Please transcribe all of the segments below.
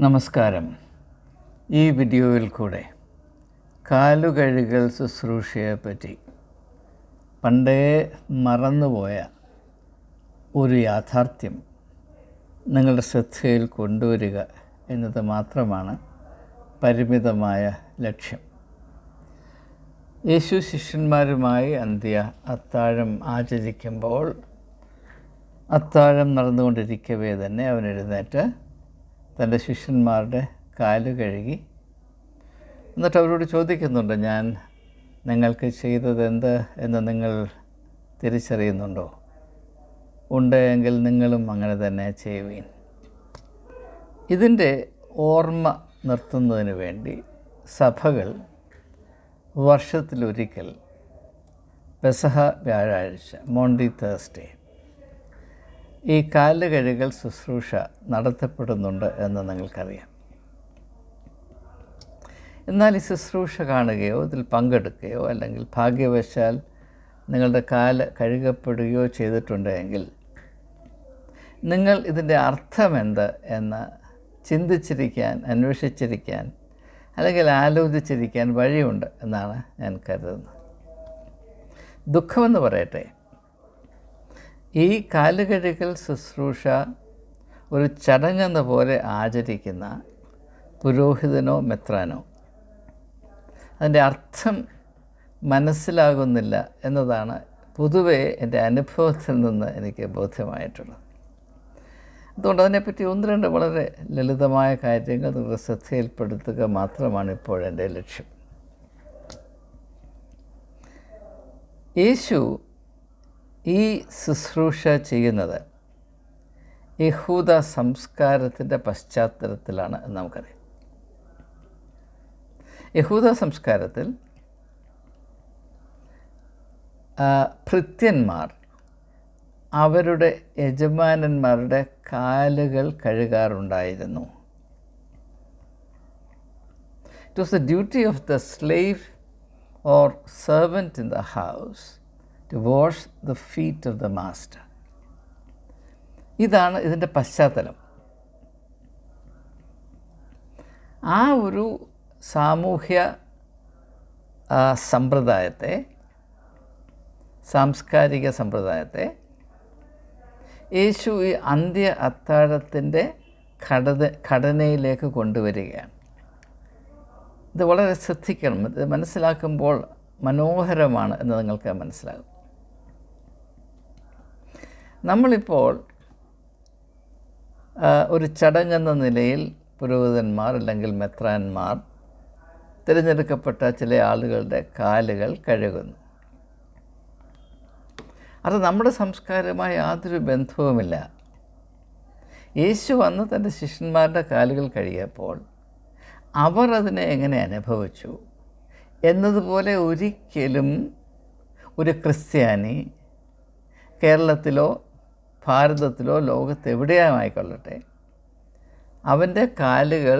നമസ്കാരം. ഈ വീഡിയോയിൽ കൂടെ കാലുകഴുകൽ ശുശ്രൂഷയെപ്പറ്റി പണ്ടേ മറന്നുപോയ ഒരു യാഥാർത്ഥ്യം നിങ്ങളുടെ ശ്രദ്ധയിൽ കൊണ്ടുവരിക എന്നത് മാത്രമാണ് പരിമിതമായ ലക്ഷ്യം. യേശു ശിഷ്യന്മാരുമായി അത്താഴം ആചരിക്കുമ്പോൾ അത്താഴം നടന്നുകൊണ്ടിരിക്കവേ തന്നെ അവൻ എഴുന്നേറ്റ് തൻ്റെ ശിഷ്യന്മാരുടെ കാല് കഴുകി. എന്നിട്ട് അവരോട് ചോദിക്കുന്നുണ്ട്, ഞാൻ നിങ്ങൾക്ക് ചെയ്തതെന്ത് എന്ന് നിങ്ങൾ തിരിച്ചറിയുന്നുണ്ടോ? ഉണ്ട് എങ്കിൽ നിങ്ങളും അങ്ങനെ തന്നെ ചെയ്യുവീൻ. ഇതിൻ്റെ ഓർമ്മ നിർത്തുന്നതിന് വേണ്ടി സഭകൾ വർഷത്തിലൊരിക്കൽ പെസഹ വ്യാഴാഴ്ച, മോണ്ടി തേഴ്സ്ഡേ, ഈ കാല് കഴുകൽ ശുശ്രൂഷ നടത്തപ്പെടുന്നുണ്ട് എന്ന് നിങ്ങൾക്കറിയാം. എന്നാൽ ഈ ശുശ്രൂഷ കാണുകയോ ഇതിൽ പങ്കെടുക്കുകയോ അല്ലെങ്കിൽ ഭാഗ്യവശാൽ നിങ്ങളുടെ കാല് കഴുകപ്പെടുകയോ ചെയ്തിട്ടുണ്ടെങ്കിൽ നിങ്ങൾ ഇതിൻ്റെ അർത്ഥമെന്ത് എന്ന് ചിന്തിച്ചിരിക്കാൻ, അന്വേഷിച്ചിരിക്കാൻ അല്ലെങ്കിൽ ആലോചിച്ചിരിക്കാൻ വഴിയുണ്ട് എന്നാണ് ഞാൻ കരുതുന്നത്. ദുഃഖമെന്ന് പറയട്ടെ, ഈ കാലുകഴുകൽ ശുശ്രൂഷ ഒരു ചടങ്ങെന്ന പോലെ ആചരിക്കുന്ന പുരോഹിതനോ മെത്രാനോ അതിൻ്റെ അർത്ഥം മനസ്സിലാകുന്നില്ല എന്നതാണ് പൊതുവേ എൻ്റെ അനുഭവത്തിൽ നിന്ന് എനിക്ക് ബോധ്യമായിട്ടുള്ളത്. അതുകൊണ്ട് അതിനെപ്പറ്റി ഒന്ന് രണ്ട് വളരെ ലളിതമായ കാര്യങ്ങൾ നിങ്ങളുടെ ശ്രദ്ധയിൽപ്പെടുത്തുക മാത്രമാണ് ഇപ്പോഴെൻ്റെ ലക്ഷ്യം. യേശു ഈ ശുശ്രൂഷ ചെയ്യുന്നത് യഹൂദ സംസ്കാരത്തിൻ്റെ പശ്ചാത്തലത്തിലാണ് എന്ന് നമുക്കറിയാം. യഹൂദ സംസ്കാരത്തിൽ ഭൃത്യന്മാർ അവരുടെ യജമാനന്മാരുടെ കാലുകൾ കഴുകാറുണ്ടായിരുന്നു. It was the duty of the slave or servant in the house to wash the feet of the master. ഇതാണ് ഇതിൻ്റെ പശ്ചാത്തലം. ആ ഒരു സാമൂഹ്യ സമ്പ്രദായത്തെ, സാംസ്കാരിക സമ്പ്രദായത്തെ യേശു ഈ അത്താഴത്തിൻ്റെ ഘടനയിലേക്ക് കൊണ്ടുവരികയാണ്. ഇത് വളരെ ശ്രദ്ധിക്കണം. ഇത് മനസ്സിലാക്കുമ്പോൾ മനോഹരമാണ് എന്ന് നിങ്ങൾക്ക് മനസ്സിലാകും. നമ്മളിപ്പോൾ ഒരു ചടങ്ങെന്ന നിലയിൽ പുരോഹിതന്മാർ അല്ലെങ്കിൽ മെത്രാന്മാർ തിരഞ്ഞെടുക്കപ്പെട്ട ചില ആളുകളുടെ കാലുകൾ കഴുകുന്നു. അത് നമ്മുടെ സംസ്കാരവുമായി യാതൊരു ബന്ധവുമില്ല. യേശു വന്ന് തൻ്റെ ശിഷ്യന്മാരുടെ കാലുകൾ കഴുകിയപ്പോൾ അവർ അതിനെ എങ്ങനെ അനുഭവിച്ചു എന്നതുപോലെ ഒരിക്കലും ഒരു ക്രിസ്ത്യാനി കേരളത്തിലോ ഭാരതത്തിലോ ലോകത്തെവിടെയായിക്കൊള്ളട്ടെ അവൻ്റെ കാലുകൾ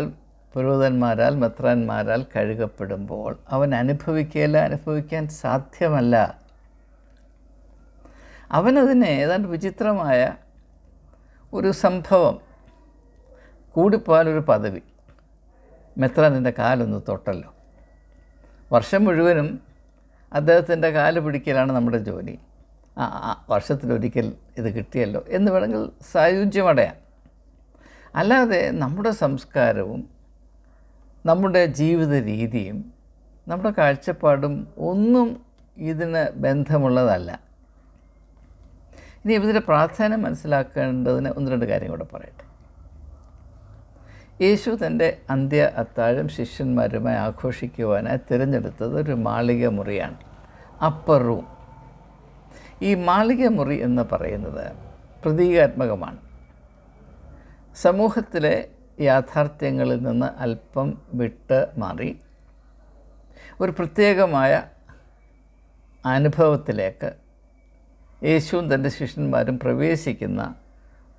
പുരോഹിതന്മാരാൽ മെത്രാന്മാരാൽ കഴുകപ്പെടുമ്പോൾ അവൻ അനുഭവിക്കാൻ സാധ്യമല്ല. അവനതിനെ ഏതാണ്ട് വിചിത്രമായ ഒരു സംഭവം, കൂടിപ്പോയാലൊരു പദവി, മെത്രാൻ്റെ കാലൊന്ന് തൊട്ടല്ലോ, വർഷം മുഴുവനും അദ്ദേഹത്തിൻ്റെ കാല് പിടിക്കലാണ് നമ്മുടെ ജോലി, വർഷത്തിലൊരിക്കൽ ഇത് കിട്ടിയല്ലോ എന്ന് വേണമെങ്കിൽ സായുജ്യമടയാം. അല്ലാതെ നമ്മുടെ സംസ്കാരവും നമ്മുടെ ജീവിത രീതിയും നമ്മുടെ കാഴ്ചപ്പാടും ഒന്നും ഇതിന് ബന്ധമുള്ളതല്ല. ഇനി ഇതിൻ്റെ പ്രാധാന്യം മനസ്സിലാക്കേണ്ടതിന് ഒന്ന് രണ്ട് കാര്യം കൂടെ പറയട്ടെ. യേശു തൻ്റെ അത്താഴം ശിഷ്യന്മാരുമായി ആഘോഷിക്കുവാനായി തിരഞ്ഞെടുത്തത് ഒരു മാളിക മുറിയാണ്, അപ്പർ റൂം. ഈ മാളിക മുറി എന്ന് പറയുന്നത് പ്രതീകാത്മകമാണ്. സമൂഹത്തിലെ യാഥാർത്ഥ്യങ്ങളിൽ നിന്ന് അല്പം വിട്ട് മാറി ഒരു പ്രത്യേകമായ അനുഭവത്തിലേക്ക് യേശുവും തൻ്റെ ശിഷ്യന്മാരും പ്രവേശിക്കുന്ന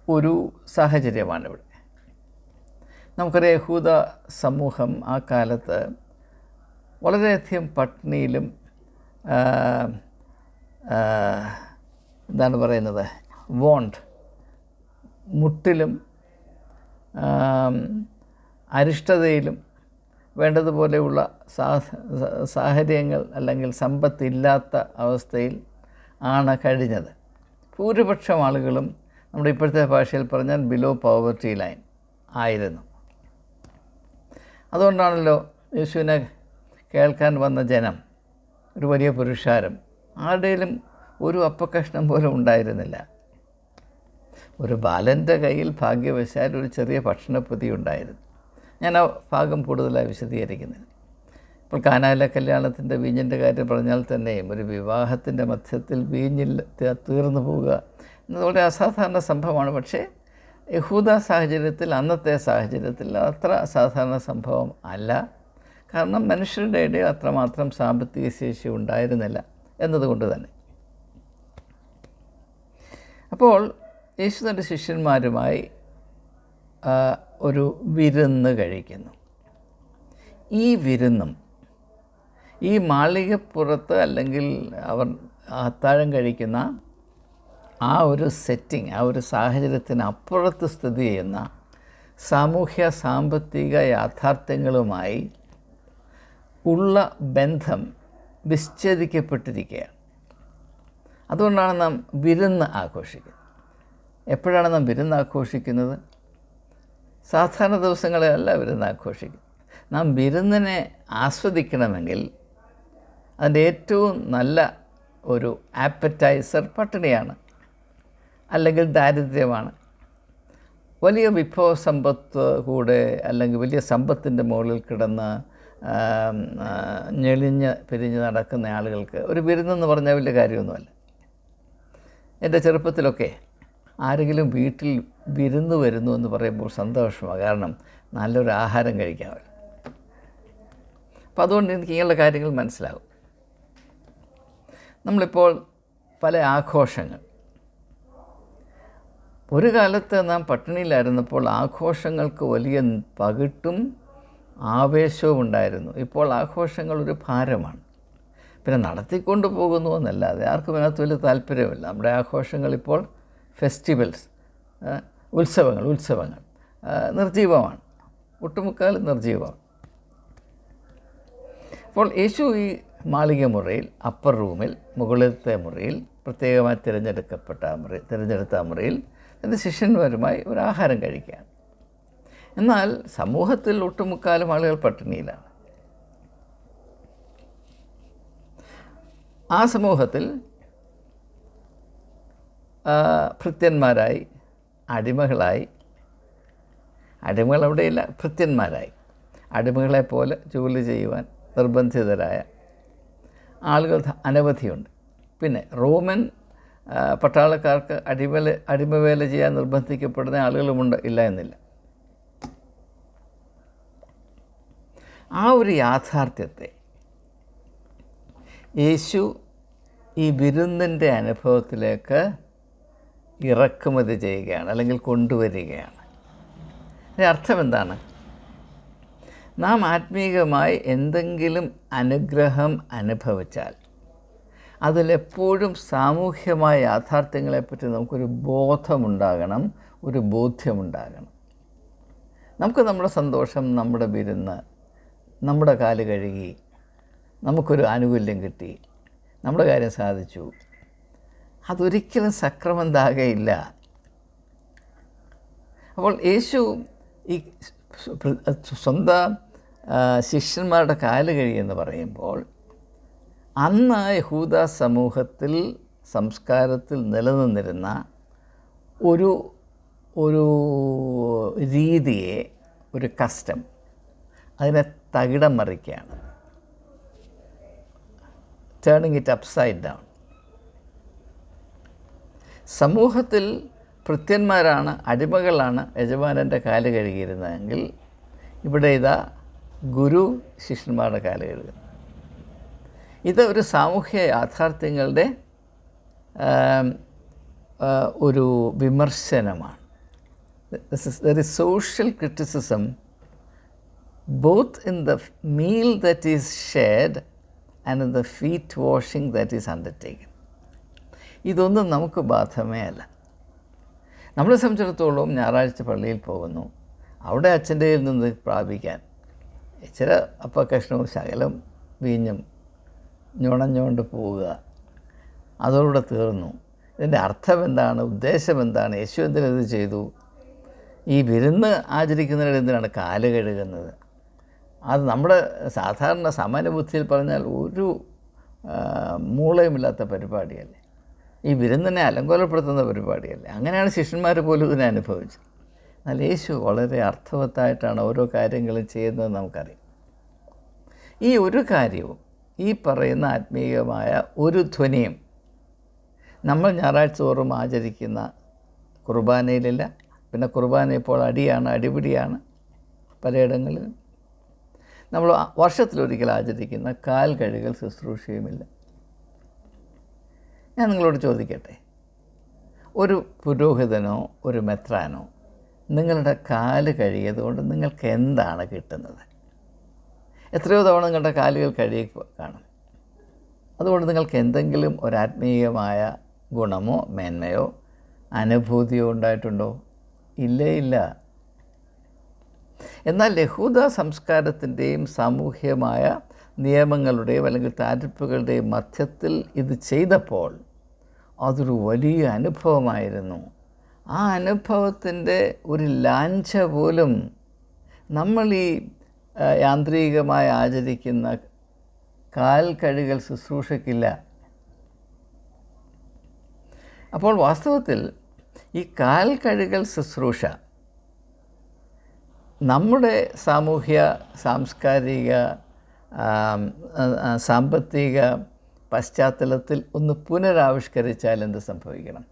ഒരു സാഹചര്യമാണിവിടെ. നമുക്കറിയാം, യഹൂദ സമൂഹം ആ കാലത്ത് വളരെയധികം പട്ടിണിയിലും എന്താണ് പറയുന്നത്, മുട്ടിലും അരിഷ്ടതയിലും വേണ്ടതുപോലെയുള്ള സാഹചര്യങ്ങൾ അല്ലെങ്കിൽ സമ്പത്തില്ലാത്ത അവസ്ഥയിൽ ആണ് കഴിഞ്ഞത്. ഭൂരിപക്ഷം ആളുകളും നമ്മുടെ ഇപ്പോഴത്തെ ഭാഷയിൽ പറഞ്ഞാൽ ബിലോ പോവർട്ടി ലൈൻ ആയിരുന്നു. അതുകൊണ്ടാണല്ലോ യേശുവിനെ കേൾക്കാൻ വന്ന ജനം, ഒരു വലിയ പുരുഷാരം, ആരുടെയും ഒരു അപ്പക്കഷ്ണം പോലും ഉണ്ടായിരുന്നില്ല. ഒരു ബാലൻ്റെ കയ്യിൽ ഭാഗ്യവശാൽ ഒരു ചെറിയ ഭക്ഷണപ്പൊതി ഉണ്ടായിരുന്നു. ഞാൻ ആ ഭാഗം കൂടുതലായി വിശദീകരിക്കുന്നില്ല. ഇപ്പോൾ കാനായിലെ കല്യാണത്തിൻ്റെ വീഞ്ഞിൻ്റെ കാര്യം പറഞ്ഞാൽ തന്നെയും ഒരു വിവാഹത്തിൻ്റെ മധ്യത്തിൽ വീഞ്ഞിൽ തീർന്നു പോവുക എന്നത് വളരെ അസാധാരണ സംഭവമാണ്. പക്ഷേ യഹൂദ സാഹചര്യത്തിൽ, അന്നത്തെ സാഹചര്യത്തിൽ അത്ര അസാധാരണ സംഭവം അല്ല. കാരണം മനുഷ്യരുടെ ഇടയിൽ അത്രമാത്രം സാമ്പത്തിക ശേഷി ഉണ്ടായിരുന്നില്ല എന്നതുകൊണ്ട് തന്നെ. അപ്പോൾ യേശു തൻ്റെ ശിഷ്യന്മാരുമായി ഒരു വിരുന്ന് കഴിക്കുന്നു. ഈ വിരുന്നും ഈ മാളികപ്പുറത്ത് അല്ലെങ്കിൽ അവർ അത്താഴം കഴിക്കുന്ന ആ ഒരു സെറ്റിംഗ്, ആ ഒരു സാഹചര്യത്തിന് അപ്പുറത്ത് സ്ഥിതി ചെയ്യുന്ന സാമൂഹ്യ സാമ്പത്തിക യാഥാർത്ഥ്യങ്ങളുമായി ഉള്ള ബന്ധം വിച്ഛേദിക്കപ്പെട്ടിരിക്കുകയാണ്. അതുകൊണ്ടാണ് നാം വിരുന്ന് ആഘോഷിക്കുന്നത്. എപ്പോഴാണ് നാം വിരുന്ന് ആഘോഷിക്കുന്നത്? സാധാരണ ദിവസങ്ങളിലല്ല വിരുന്ന് ആഘോഷിക്കുന്നത്. നാം വിരുന്നിനെ ആസ്വദിക്കണമെങ്കിൽ അതിൻ്റെ ഏറ്റവും നല്ല ഒരു ആപ്പറ്റൈസർ പട്ടിണിയാണ്, അല്ലെങ്കിൽ ദാരിദ്ര്യമാണ്. വലിയ വിഭവസമ്പത്ത് കൂടെ അല്ലെങ്കിൽ വലിയ സമ്പത്തിൻ്റെ മുകളിൽ കിടന്ന് ഞെളിഞ്ഞ് പിരിഞ്ഞ് നടക്കുന്ന ആളുകൾക്ക് ഒരു വിരുന്നെന്ന് പറഞ്ഞാൽ വലിയ കാര്യമൊന്നുമല്ല. എൻ്റെ ചെറുപ്പത്തിലൊക്കെ ആരെങ്കിലും വീട്ടിൽ വിരുന്ന് വരുന്നു എന്ന് പറയുമ്പോൾ സന്തോഷമാണ്. കാരണം നല്ലൊരു ആഹാരം കഴിക്കാമല്ലോ. അപ്പം അതുകൊണ്ട് എനിക്ക് ഇങ്ങനെയുള്ള കാര്യങ്ങൾ മനസ്സിലാകും. നമ്മളിപ്പോൾ പല ആഘോഷങ്ങൾ, ഒരു കാലത്ത് നാം പട്ടിണിയിലായിരുന്നപ്പോൾ ആഘോഷങ്ങൾക്ക് വലിയ പകിട്ടും ആവേശവും ഉണ്ടായിരുന്നു. ഇപ്പോൾ ആഘോഷങ്ങൾ ഒരു ഭാരമാണ്. പിന്നെ നടത്തിക്കൊണ്ട് പോകുന്നു എന്നല്ലാതെ ആർക്കും അതിനകത്ത് വലിയ താല്പര്യമില്ല. നമ്മുടെ ആഘോഷങ്ങൾ ഇപ്പോൾ ഫെസ്റ്റിവൽസ്, ഉത്സവങ്ങൾ നിർജീവമാണ്, ഒട്ടുമുക്കാൽ നിർജീവമാണ്. അപ്പോൾ യേശു ഈ മാളിക മുറിയിൽ, അപ്പർ റൂമിൽ, മുകളിലത്തെ മുറിയിൽ, പ്രത്യേകമായി തിരഞ്ഞെടുത്ത മുറിയിൽ എൻ്റെ ശിഷ്യന്മാരുമായി ഒരു ആഹാരം കഴിക്കുകയാണ്. എന്നാൽ സമൂഹത്തിൽ ഒട്ടുമുക്കാലും ആളുകൾ പട്ടിണിയിലാണ്. ആ സമൂഹത്തിൽ ഭൃത്യന്മാരായി, അടിമകൾ അവിടെയില്ല, ഭൃത്യന്മാരായി, അടിമകളെപ്പോലെ ജോലി ചെയ്യുവാൻ നിർബന്ധിതരായ ആളുകൾ അനവധിയുണ്ട്. പിന്നെ റോമൻ പട്ടാളക്കാർക്ക് അടിമവേല ചെയ്യാൻ നിർബന്ധിക്കപ്പെടുന്ന ആളുകളുമുണ്ട്, ഇല്ല എന്നില്ല. ആ ഒരു യാഥാർത്ഥ്യത്തെ യേശു ഈ വിരുന്നിൻ്റെ അനുഭവത്തിലേക്ക് ഇറക്കുമതി ചെയ്യുകയാണ്, അല്ലെങ്കിൽ കൊണ്ടുവരികയാണ്. അതിൻ്റെ അർത്ഥം എന്താണ്? നാം ആത്മീയമായി എന്തെങ്കിലും അനുഗ്രഹം അനുഭവിച്ചാൽ അതിലെപ്പോഴും സാമൂഹ്യമായ യാഥാർത്ഥ്യങ്ങളെപ്പറ്റി നമുക്കൊരു ബോധമുണ്ടാകണം, ഒരു ബോധ്യമുണ്ടാകണം. നമുക്ക് നമ്മുടെ സന്തോഷം, നമ്മുടെ വിരുന്ന്, നമ്മുടെ കാല് കഴുകി, നമുക്കൊരു ആനുകൂല്യം കിട്ടി, നമ്മുടെ കാര്യം സാധിച്ചു, അതൊരിക്കലും സക്രമന്താകയില്ല. അപ്പോൾ യേശു ഈ സ്വന്തം ശിഷ്യന്മാരുടെ കാല് കഴിയെന്ന് പറയുമ്പോൾ അന്ന് യഹൂദ സമൂഹത്തിൽ, സംസ്കാരത്തിൽ നിലനിന്നിരുന്ന ഒരു രീതിയെ, ഒരു കസ്റ്റം, അതിനെ തകിടം മറിക്കുകയാണ്. Turning it upside down. സമൂഹത്തിൽ ഭൃത്യന്മാരാണ്, അടിമകളാണ് യജമാനൻ്റെ കാല് കഴുകിയിരുന്നതെങ്കിൽ ഇവിടെ ഇതാ ഗുരു ശിഷ്യന്മാരുടെ കാല് കഴുകുന്നു. ഇത് ഒരു സാമൂഹ്യ യാഥാർത്ഥ്യങ്ങളുടെ ഒരു വിമർശനമാണ്. There is social criticism both in the meal that is shared and in the feet washing that is undertaken. ഇതൊന്നും നമുക്ക് ബാധമേ അല്ല. നമ്മളെ സംബന്ധിച്ചിടത്തോളം ഞായറാഴ്ച പള്ളിയിൽ പോകുന്നു, അവിടെ അച്ഛൻ്റെ കയ്യിൽ നിന്ന് പ്രാപിക്കാൻ ചില അപ്പക്കഷ്ണവും ശകലം വീഞ്ഞും ഞുണഞ്ഞുകൊണ്ട് പോവുക, അതോടെ തീർന്നു. ഇതിൻ്റെ അർത്ഥം എന്താണ്? ഉദ്ദേശം എന്താണ്? യേശു എന്തിനത് ചെയ്തു? ഈ വിരുന്ന് ആചരിക്കുന്നതിന് എന്തിനാണ് കാല് കഴുകുന്നത്? അത് നമ്മുടെ സാധാരണ സാമാന്യ ബുദ്ധിയിൽ പറഞ്ഞാൽ ഒരു മൂളയുമില്ലാത്ത പരിപാടിയല്ലേ, ഈ വിരുന്നിനെ അലങ്കോലപ്പെടുത്തുന്ന പരിപാടിയല്ലേ. അങ്ങനെയാണ് ശിഷ്യന്മാർ പോലും ഇതിനെ അനുഭവിച്ചത്. എന്നാൽ യേശു വളരെ അർത്ഥവത്തായിട്ടാണ് ഓരോ കാര്യങ്ങളും ചെയ്യുന്നത് നമുക്കറിയാം. ഈ ഒരു കാര്യവും ഈ പറയുന്ന ആത്മീയമായ ഒരു ധ്വനിയും നമ്മൾ ഞായറാഴ്ച തോറും ആചരിക്കുന്ന കുർബാനയിലില്ല. പിന്നെ കുർബാന ഇപ്പോൾ അടിപിടിയാണ് പലയിടങ്ങളിലും. നമ്മൾ വർഷത്തിലൊരിക്കൽ ആചരിക്കുന്ന കാൽ കഴുകൽ ശുശ്രൂഷയുമില്ല. ഞാൻ നിങ്ങളോട് ചോദിക്കട്ടെ, ഒരു പുരോഹിതനോ ഒരു മെത്രാനോ നിങ്ങളുടെ കാല് കഴുകിയത് കൊണ്ട് നിങ്ങൾക്ക് എന്താണ് കിട്ടുന്നത്? എത്രയോ തവണ നിങ്ങളുടെ കാലുകൾ കഴുകി കാണും. അതുകൊണ്ട് നിങ്ങൾക്ക് എന്തെങ്കിലും ഒരാത്മീയമായ ഗുണമോ മേന്മയോ അനുഭൂതിയോ ഉണ്ടായിട്ടുണ്ടോ? ഇല്ല. എന്നാൽ യഹൂദ സംസ്കാരത്തിൻ്റെയും സാമൂഹ്യമായ നിയമങ്ങളുടെയും അല്ലെങ്കിൽ താരിഫുകളുടെയും മധ്യത്തിൽ ഇത് ചെയ്തപ്പോൾ അതൊരു വലിയ അനുഭവമായിരുന്നു. ആ അനുഭവത്തിൻ്റെ ഒരു ലാഞ്ച പോലും നമ്മൾ ഈ യാന്ത്രികമായി ആചരിക്കുന്ന കാൽ കഴുകൽ ശുശ്രൂഷയ്ക്കില്ല. അപ്പോൾ വാസ്തവത്തിൽ ഈ കാൽ കഴുകൽ ശുശ്രൂഷ നമ്മുടെ സാമൂഹ്യ സാംസ്കാരിക സാമ്പത്തിക പശ്ചാത്തലത്തിൽ ഒന്ന് പുനരാവിഷ്കരിച്ചാൽ എന്ത് സംഭവിക്കണം?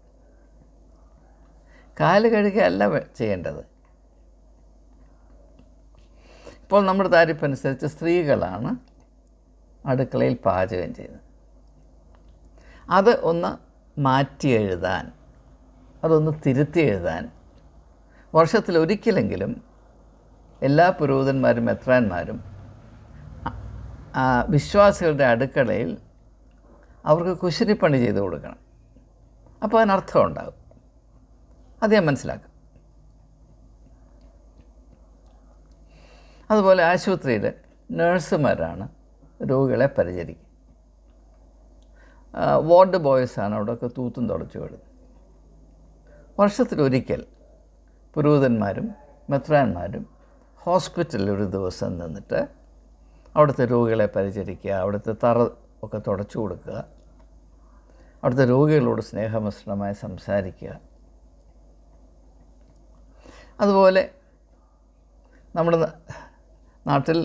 കാല് കഴുകുകയല്ല ചെയ്യേണ്ടത്. ഇപ്പോൾ നമ്മുടെ താരിഫനുസരിച്ച് സ്ത്രീകളാണ് അടുക്കളയിൽ പാചകം ചെയ്യുന്നത്. അത് ഒന്ന് മാറ്റി എഴുതാൻ, അതൊന്ന് തിരുത്തി എഴുതാൻ വർഷത്തിലൊരിക്കലെങ്കിലും എല്ലാ പുരോഹിതന്മാരും മെത്രാന്മാരും വിശ്വാസികളുടെ അടുക്കളയിൽ അവർക്ക് കുശലിപ്പണി ചെയ്ത് കൊടുക്കണം. അപ്പോൾ അതിനർത്ഥം ഉണ്ടാകും. അത് ഞാൻ മനസ്സിലാക്കാം. അതുപോലെ ആശുപത്രിയിൽ നഴ്സുമാരാണ് രോഗികളെ പരിചരിക്കുക. വാർഡ് ബോയ്സാണ് അവിടെയൊക്കെ തൂത്തും തുടച്ചു വിടുന്നത്. വർഷത്തിലൊരിക്കൽ പുരോഹിതന്മാരും മെത്രാന്മാരും ഹോസ്പിറ്റലിൽ ഒരു ദിവസം നിന്നിട്ട് അവിടുത്തെ രോഗികളെ പരിചരിക്കുക, അവിടുത്തെ തറ ഒക്കെ തുടച്ചു കൊടുക്കുക, അവിടുത്തെ രോഗികളോട് സ്നേഹമിശ്രണമായി സംസാരിക്കുക. അതുപോലെ നമ്മുടെ നാട്ടിൽ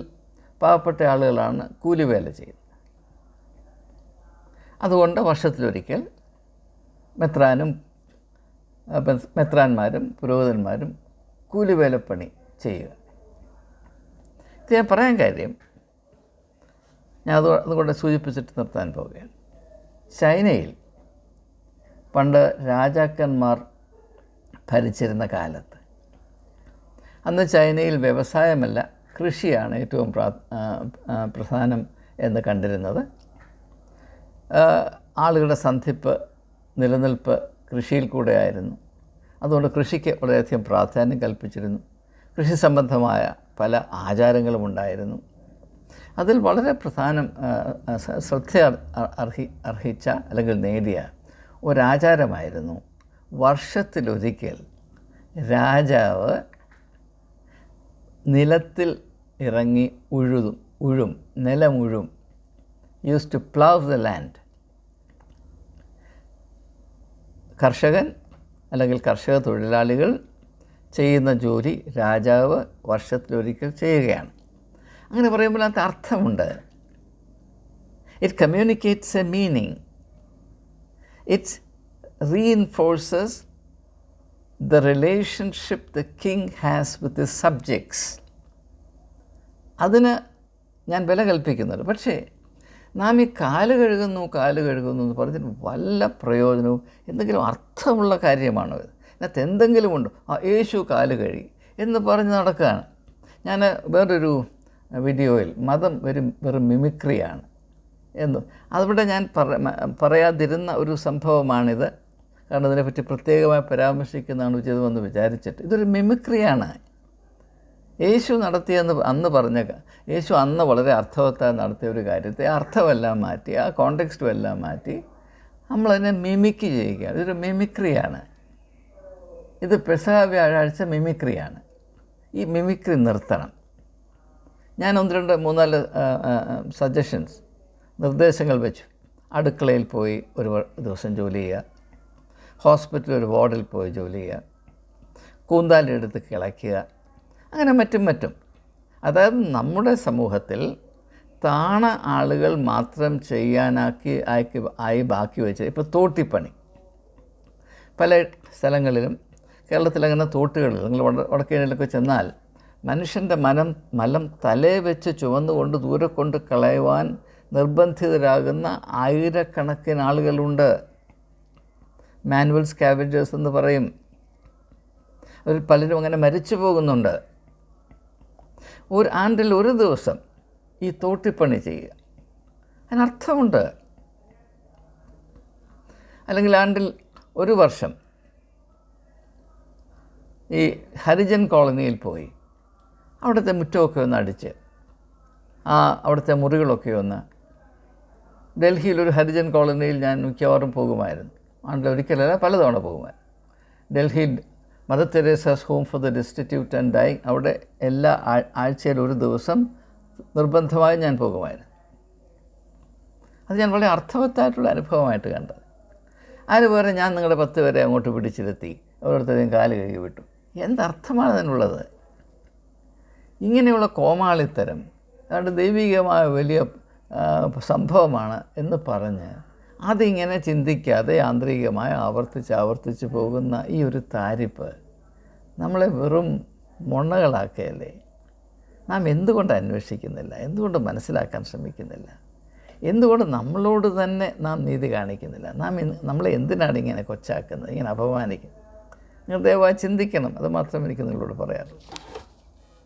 പാവപ്പെട്ട ആളുകളാണ് കൂലിവേല ചെയ്യുന്നത്. അതുകൊണ്ട് വർഷത്തിലൊരിക്കൽ മെത്രാന്മാരും പുരോഹിതന്മാരും കൂലിവേലപ്പണി ചെയ്യുക. ഇത് ഞാൻ പറയാൻ കാര്യം, ഞാൻ അതുകൊണ്ട് സൂചിപ്പിച്ചിട്ട് നിർത്താൻ പോവുകയാണ്. ചൈനയിൽ പണ്ട് രാജാക്കന്മാർ ഭരിച്ചിരുന്ന കാലത്ത്, അന്ന് ചൈനയിൽ വ്യവസായമല്ല കൃഷിയാണ് ഏറ്റവും പ്രധാനം എന്ന് കണ്ടിരുന്നത്. ആളുകളുടെ സന്ധിപ്പ് നിലനിൽപ്പ് കൃഷിയിൽ കൂടെ ആയിരുന്നു. അതുകൊണ്ട് കൃഷിക്ക് വളരെയധികം പ്രാധാന്യം കൽപ്പിച്ചിരുന്നു. കൃഷി സംബന്ധമായ പല ആചാരങ്ങളും ഉണ്ടായിരുന്നു. അതിൽ വളരെ ശ്രദ്ധ അർഹിച്ച അല്ലെങ്കിൽ നേടിയ ഒരാചാരമായിരുന്നു വർഷത്തിലൊരിക്കൽ രാജാവ് നിലത്തിൽ ഇറങ്ങി നിലമുഴും use to plough the land. കർഷകൻ അല്ലെങ്കിൽ കർഷക തൊഴിലാളികൾ ചെയ്യുന്ന ജോലി രാജാവ് വർഷത്തിലൊരിക്കൽ ചെയ്യുകയാണ്. അങ്ങനെ പറയുമ്പോൾ അതിനകത്ത് അർത്ഥമുണ്ട്. It communicates A meaning. It reinforces the relationship the king has with his subjects. അതിന് ഞാൻ വില കൽപ്പിക്കുന്നുണ്ട്. പക്ഷേ നാം ഈ കാല് കഴുകുന്നു എന്ന് പറഞ്ഞിട്ട് വല്ല പ്രയോജനവും എന്തെങ്കിലും അർത്ഥമുള്ള കാര്യമാണോ ഇത്? ഇതിനകത്ത് എന്തെങ്കിലും ഉണ്ടോ? യേശു കാല് കഴുകി എന്ന് പറഞ്ഞ് നടക്കുകയാണ്. ഞാൻ വേറൊരു വീഡിയോയിൽ മതം വെറും മിമിക്രിയാണ് എന്ന് അവിടെ ഞാൻ പറയാതിരുന്ന ഒരു സംഭവമാണിത്. കാരണം ഇതിനെപ്പറ്റി പ്രത്യേകമായി പരാമർശിക്കുന്നതാണ് ഉചിതമെന്ന് വിചാരിച്ചിട്ട്. ഇതൊരു മിമിക്രിയാണ്. യേശു നടത്തിയെന്ന് അന്ന് യേശു അന്ന് വളരെ അർത്ഥവത്തായി നടത്തിയ ഒരു കാര്യത്തെ അർത്ഥമെല്ലാം മാറ്റി, ആ കോണ്ടെക്സ്റ്റും എല്ലാം മാറ്റി നമ്മളതിനെ മിമിക്ക് ചെയ്യുക. ഇതൊരു മിമിക്രിയാണ്. ഇത് പെസഹ വ്യാഴാഴ്ച മിമിക്രിയാണ്. ഈ മിമിക്രി നിർത്തണം. ഞാൻ 1, 2, 3, 4 സജഷൻസ്, നിർദ്ദേശങ്ങൾ വെച്ചു. അടുക്കളയിൽ പോയി ഒരു ദിവസം ജോലി ചെയ്യുക, ഹോസ്പിറ്റലിൽ ഒരു വാർഡിൽ പോയി ജോലി ചെയ്യുക, കൂന്താലെടുത്ത് കിളയ്ക്കുക, അങ്ങനെ മറ്റും. അതായത് നമ്മുടെ സമൂഹത്തിൽ താണ ആളുകൾ മാത്രം ആയി ബാക്കി വെച്ച്, ഇപ്പോൾ തോട്ടിപ്പണി പല സ്ഥലങ്ങളിലും, കേരളത്തിലങ്ങനെ തോട്ടുകളിൽ, നിങ്ങൾ വടക്കേനിലൊക്കെ ചെന്നാൽ മനുഷ്യൻ്റെ മലം തലേ വെച്ച് ചുവന്നുകൊണ്ട് ദൂരെ കൊണ്ട് കളയുവാൻ നിർബന്ധിതരാകുന്ന ആയിരക്കണക്കിന് ആളുകളുണ്ട്. മാനുവൽ സ്കാവഞ്ചേഴ്സ് എന്ന് പറയും. അതിൽ പലരും അങ്ങനെ മരിച്ചു പോകുന്നുണ്ട്. ആണ്ടിൽ ഒരു ദിവസം ഈ തോട്ടിപ്പണി ചെയ്യുക, അതിനർത്ഥമുണ്ട്. അല്ലെങ്കിൽ ആണ്ടിൽ ഒരു വർഷം ഈ ഹരിജൻ കോളനിയിൽ പോയി അവിടുത്തെ മുറ്റമൊക്കെ ഒന്ന് അടിച്ച്, അവിടുത്തെ മുറികളൊക്കെ ഒന്ന്. ഡൽഹിയിലൊരു ഹരിജൻ കോളനിയിൽ ഞാൻ മിക്കവാറും പോകുമായിരുന്നു. ആണ്ടിൽ ഒരിക്കലല്ല, പലതവണ പോകുമായിരുന്നു. ഡൽഹിയിൽ mother Teresa's home for the destitute and die, അവിടെ എല്ലാ ആഴ്ചയിൽ ഒരു ദിവസം നിർബന്ധമായി ഞാൻ പോകുമായിരുന്നു. അത് ഞാൻ വളരെ അർത്ഥവത്തായിട്ടുള്ള അനുഭവമായിട്ട് കണ്ടത്. ആര് വേറെ ഞാൻ നിങ്ങളുടെ 10 പേരെ അങ്ങോട്ട് പിടിച്ചിരുത്തി ഓരോരുത്തരെയും കാല് കഴുകി വിട്ടു. എന്തർത്ഥമാണ് അതിനുള്ളത്? ഇങ്ങനെയുള്ള കോമാളിത്തരം അതുകൊണ്ട് ദൈവികമായ വലിയ സംഭവമാണ് എന്ന് പറഞ്ഞ് അതിങ്ങനെ ചിന്തിക്കാതെ യാന്ത്രികമായി ആവർത്തിച്ച് പോകുന്ന ഈ ഒരു താരിപ്പ് നമ്മളെ വെറും മൊണ്ണകളാക്കുകയല്ലേ? നാം എന്തുകൊണ്ട് അന്വേഷിക്കുന്നില്ല? എന്തുകൊണ്ട് മനസ്സിലാക്കാൻ ശ്രമിക്കുന്നില്ല? എന്തുകൊണ്ട് നമ്മളോട് തന്നെ നാം നീതി കാണിക്കുന്നില്ല? നമ്മളെ എന്തിനാണ് ഇങ്ങനെ കൊച്ചാക്കുന്നത്, ഇങ്ങനെ അപമാനിക്കുന്നത്? നിങ്ങൾ ദയവായി ചിന്തിക്കണം. അത് മാത്രമേ എനിക്ക് നിങ്ങളോട് പറയാറുള്ളൂ.